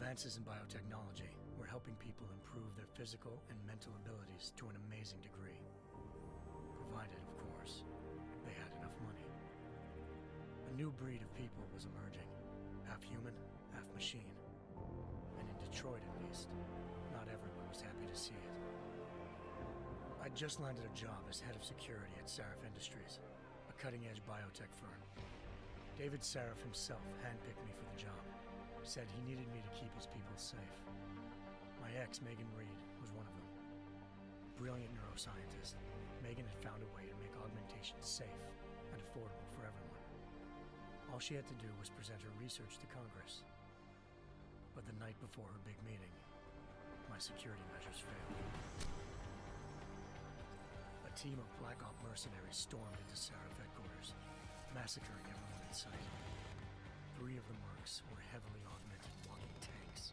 Advances in biotechnology were helping people improve their physical and mental abilities to an amazing degree. Provided, of course, they had enough money. A new breed of people was emerging, half human, half machine. And in Detroit, at least, not everyone was happy to see it. I'd just landed a job as head of security at Sarif Industries, a cutting-edge biotech firm. David Sarif himself handpicked me for the job. Said he needed me to keep his people safe. My ex, Megan Reed, was one of them. Brilliant neuroscientist, Megan had found a way to make augmentation safe and affordable for everyone. All she had to do was present her research to Congress. But the night before her big meeting, my security measures failed. A team of Black Op mercenaries stormed into Sarif headquarters, massacring everyone in sight. 3 of the mercs were heavily augmented walking tanks.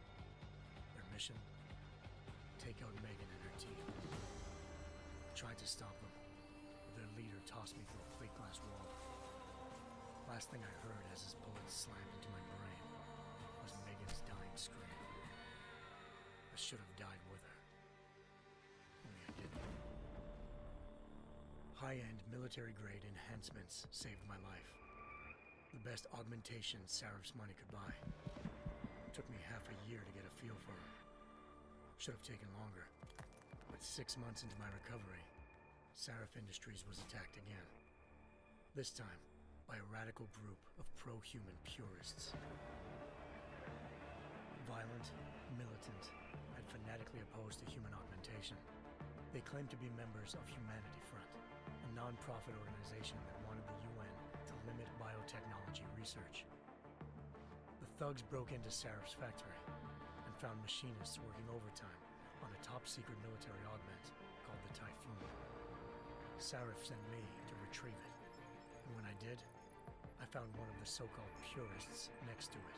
Their mission? Take out Megan and her team. I tried to stop them, but their leader tossed me through a plate glass wall. Last thing I heard as his bullets slammed into my brain was Megan's dying scream. I should have died with her. Only I didn't. High-end military-grade enhancements saved my life. The best augmentation Sarif's money could buy. It took me half a year to get a feel for her. Should have taken longer. But 6 months into my recovery, Sarif Industries was attacked again. This time, by a radical group of pro-human purists. Violent, militant, and fanatically opposed to human augmentation. They claimed to be members of Humanity Front, a non-profit organization that wanted the UN to limit biotechnology research. The thugs broke into Sarif's factory and found machinists working overtime on a top-secret military augment called the Typhoon. Sarif sent me to retrieve it, and when I did, I found one of the so-called purists next to it,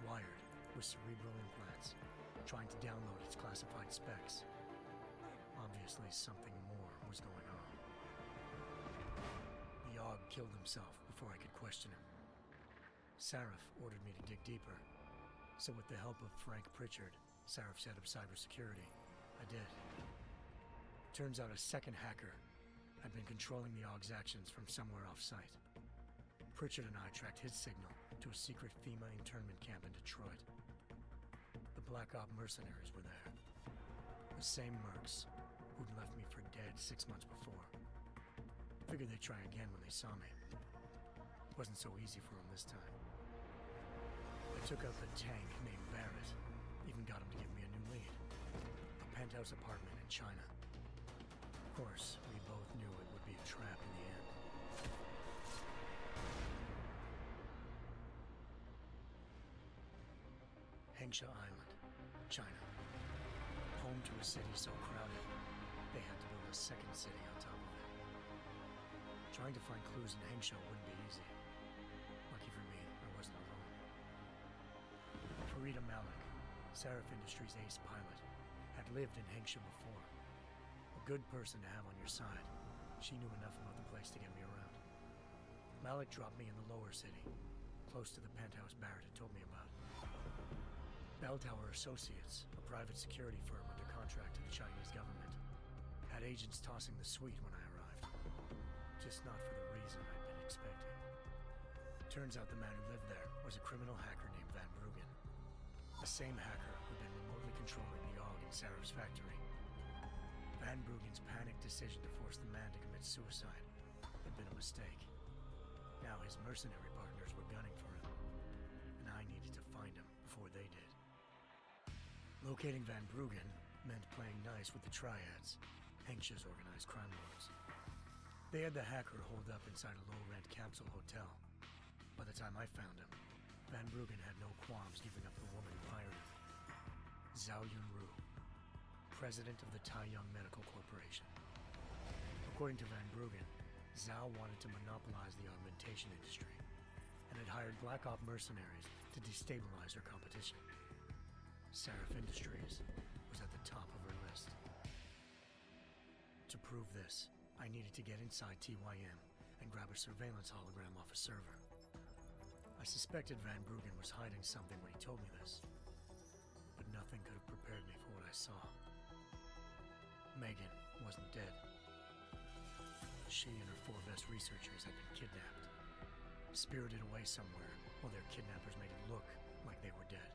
wired with cerebral implants, trying to download its classified specs. Obviously, something more was going on. The AUG killed himself before I could question him. Sarif ordered me to dig deeper, so with the help of Frank Pritchard, Sarif's head of cybersecurity, I did. Turns out a second hacker had been controlling the AUG's actions from somewhere off-site. Pritchard and I tracked his signal to a secret FEMA internment camp in Detroit. The Black Op mercenaries were there. The same mercs who'd left me for dead 6 months before. Figured they'd try again when they saw me. Wasn't so easy for them this time. I took out the tank named Barrett. Even got him to give me a new lead. A penthouse apartment in China. Of course, we both knew it would be a trap in the end. Hengsha Island, China. Home to a city so crowded, they had to build a second city on top of it. Trying to find clues in Hengsha wouldn't be easy. Lucky for me, I wasn't alone. Farida Malik, Sarif Industries' ace pilot, had lived in Hengsha before. A good person to have on your side. She knew enough about the place to get me around. Malik dropped me in the lower city, close to the penthouse Barrett had told me about. Bell Tower Associates, a private security firm under contract to the Chinese government, had agents tossing the suite when I arrived. Just not for the reason I'd been expecting. Turns out the man who lived there was a criminal hacker named Van Bruggen. The same hacker who'd been remotely controlling the AUG in Sarif's factory. Van Bruggen's panicked decision to force the man to commit suicide had been a mistake. Now his mercenary partners were gunning for him, and I needed to find him before they did. Locating Van Bruggen meant playing nice with the Triads, Hengsha's organized crime lords. They had the hacker holed up inside a low-rent capsule hotel. By the time I found him, Van Bruggen had no qualms giving up the woman who hired him. Zhao Yunru, president of the Taiyang Medical Corporation. According to Van Bruggen, Zhao wanted to monopolize the augmentation industry and had hired Black Op mercenaries to destabilize her competition. Sarif Industries was at the top of her list. To prove this, I needed to get inside TYM and grab a surveillance hologram off a server. I suspected Van Bruggen was hiding something when he told me this. nothing could have prepared me for what I saw. Megan wasn't dead. She and her 4 best researchers had been kidnapped, spirited away somewhere while their kidnappers made it look like they were dead.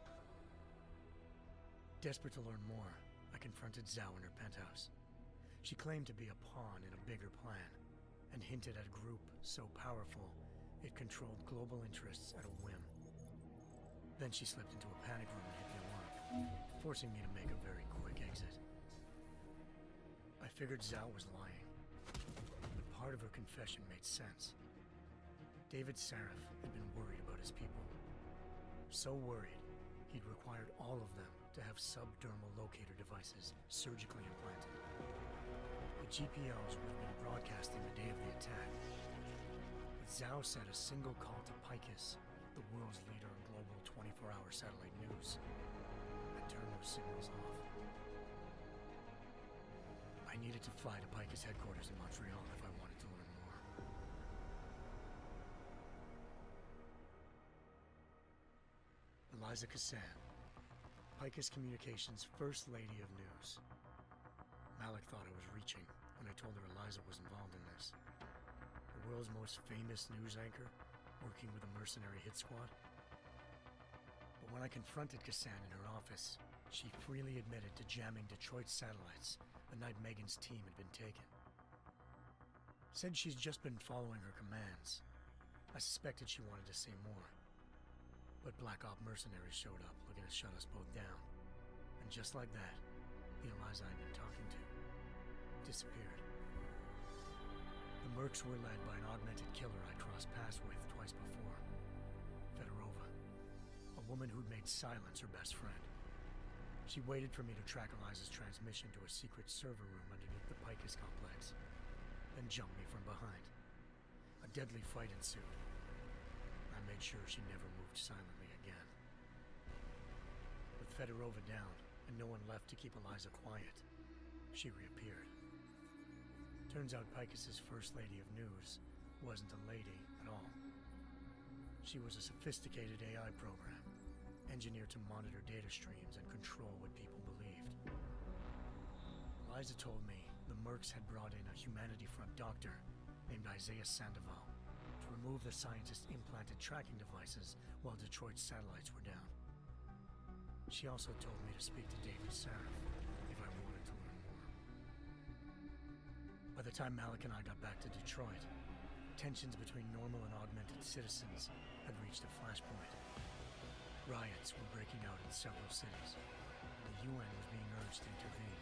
Desperate to learn more, I confronted Zhao in her penthouse. She claimed to be a pawn in a bigger plan, and hinted at a group so powerful it controlled global interests at a whim. Then she slipped into a panic room and hit the alarm, forcing me to make a very quick exit. I figured Zhao was lying, but part of her confession made sense. David Sarif had been worried about his people. So worried, he'd required all of them to have subdermal locator devices surgically implanted. The GPLs would have been broadcasting the day of the attack. But Zhao said a single call to Picus, the world's leader in global 24-hour satellite news, had turned those signals off. I needed to fly to Picus headquarters in Montreal if I wanted to learn more. Eliza Cassan, Picus Communications' First Lady of News. Malik thought I was reaching when I told her Eliza was involved in this. The world's most famous news anchor, working with a mercenary hit squad. But when I confronted Cassan in her office, she freely admitted to jamming Detroit satellites the night Megan's team had been taken. Said she's just been following her commands. I suspected she wanted to say more. But Black Op mercenaries showed up looking to shut us both down. And just like that, the Eliza I'd been talking to disappeared. The mercs were led by an augmented killer I'd crossed paths with twice before. Fedorova, a woman who'd made silence her best friend. She waited for me to track Eliza's transmission to a secret server room underneath the Picus complex, then jumped me from behind. A deadly fight ensued. I made sure she never moved silently again. With Fedorova down, and no one left to keep Eliza quiet, she reappeared. Turns out Picus's First Lady of News wasn't a lady at all. She was a sophisticated AI program, engineered to monitor data streams and control what people believed. Eliza told me the mercs had brought in a Humanity Front doctor named Isaiah Sandoval to remove the scientist's implanted tracking devices while Detroit's satellites were down. She also told me to speak to David Sarif if I wanted to learn more. By the time Malik and I got back to Detroit, tensions between normal and augmented citizens had reached a flashpoint. Riots were breaking out in several cities, and the UN was being urged to intervene.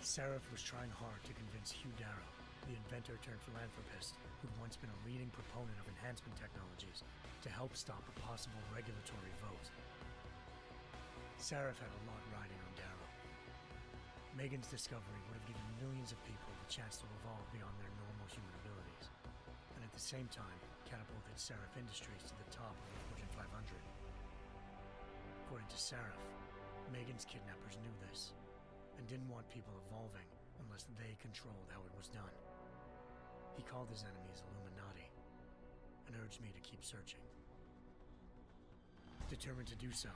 Sarif was trying hard to convince Hugh Darrow, the inventor-turned-philanthropist who'd once been a leading proponent of enhancement technologies, to help stop a possible regulatory vote. Sarif had a lot riding on Darrow. Megan's discovery would have given millions of people the chance to evolve beyond their normal human abilities, and at the same time catapulted Sarif Industries to the top of the Fortune 500. According to Sarif, Megan's kidnappers knew this, and didn't want people evolving unless they controlled how it was done. He called his enemies Illuminati, and urged me to keep searching. Determined to do so,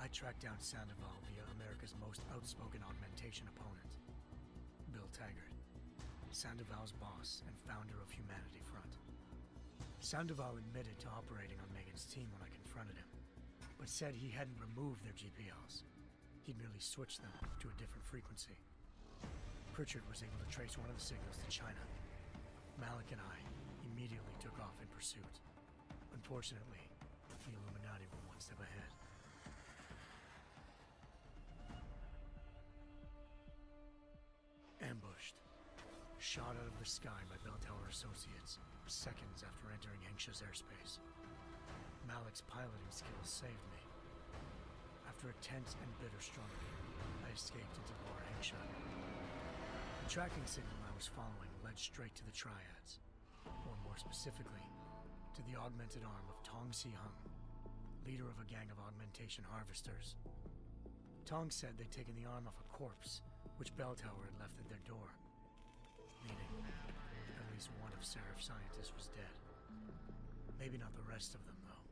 I tracked down Sandoval via America's most outspoken augmentation opponent, Bill Taggart, Sandoval's boss and founder of Humanity Front. Sandoval admitted to operating on Megan's team when I confronted him, but said he hadn't removed their GPLs. He'd merely switched them to a different frequency. Pritchard was able to trace one of the signals to China. Malik and I immediately took off in pursuit. Unfortunately, the Illuminati were one step ahead. Ambushed. Shot out of the sky by Bell Tower Associates seconds after entering Hengsha's airspace. Malik's piloting skills saved me. After a tense and bitter struggle, I escaped into Lower Hengsha. The tracking signal I was following led straight to the Triads, or more specifically, to the augmented arm of Tong Si-hung, leader of a gang of augmentation harvesters. Tong said they'd taken the arm off a corpse, which Bell Tower had left at their door, meaning at least one of Sarif's scientists was dead. Maybe not the rest of them, though.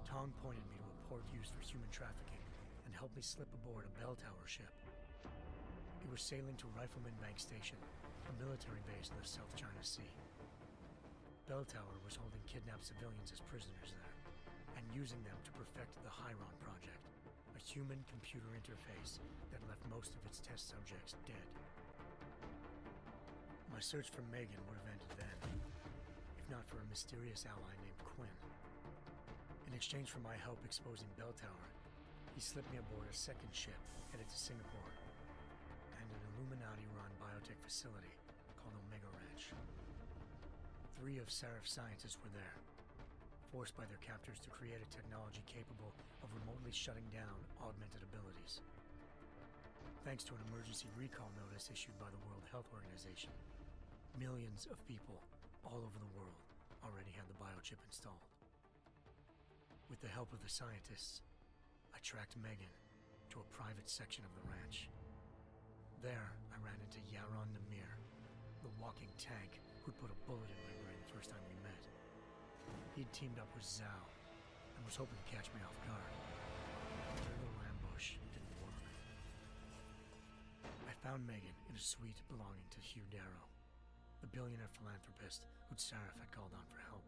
Tong pointed me to a port used for human trafficking and helped me slip aboard a bell tower ship. It was sailing to Rifleman Bank Station, a military base in the South China Sea. Bell Tower was holding kidnapped civilians as prisoners there, and using them to perfect the Chiron Project, a human-computer interface that left most of its test subjects dead. My search for Megan would have ended then, if not for a mysterious ally named Quinn. In exchange for my help exposing Bell Tower, he slipped me aboard a second ship headed to Singapore and an Illuminati-run biotech facility called Omega Ranch. 3 of Serif's scientists were there, forced by their captors to create a technology capable of remotely shutting down augmented abilities. Thanks to an emergency recall notice issued by the World Health Organization, millions of people all over the world already had the biochip installed. With the help of the scientists, I tracked Megan to a private section of the ranch. There, I ran into Yaron Namir, the walking tank who'd put a bullet in my brain the first time we met. He'd teamed up with Zhao and was hoping to catch me off guard. But their little ambush didn't work. I found Megan in a suite belonging to Hugh Darrow, the billionaire philanthropist who'd Serif had called on for help.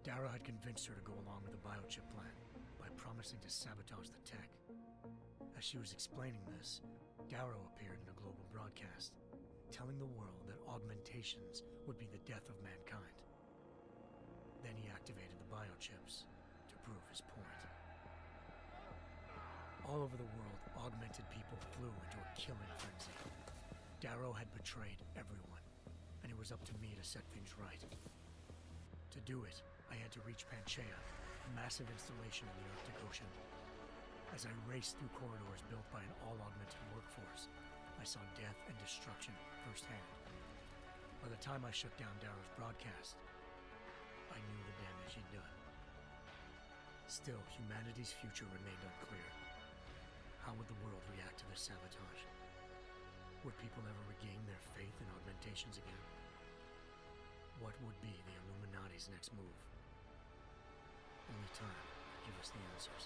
Darrow had convinced her to go along with the biochip plan by promising to sabotage the tech. As she was explaining this, Darrow appeared in a global broadcast, telling the world that augmentations would be the death of mankind. Then he activated the biochips to prove his point. All over the world, augmented people flew into a killing frenzy. Darrow had betrayed everyone, and it was up to me to set things right. To do it, I had to reach Panchaea, a massive installation in the Arctic Ocean. As I raced through corridors built by an all-augmented workforce, I saw death and destruction firsthand. By the time I shut down Darrow's broadcast, I knew the damage he'd done. Still, humanity's future remained unclear. How would the world react to this sabotage? Would people ever regain their faith in augmentations again? What would be the Illuminati's next move? Only time could give us the answers.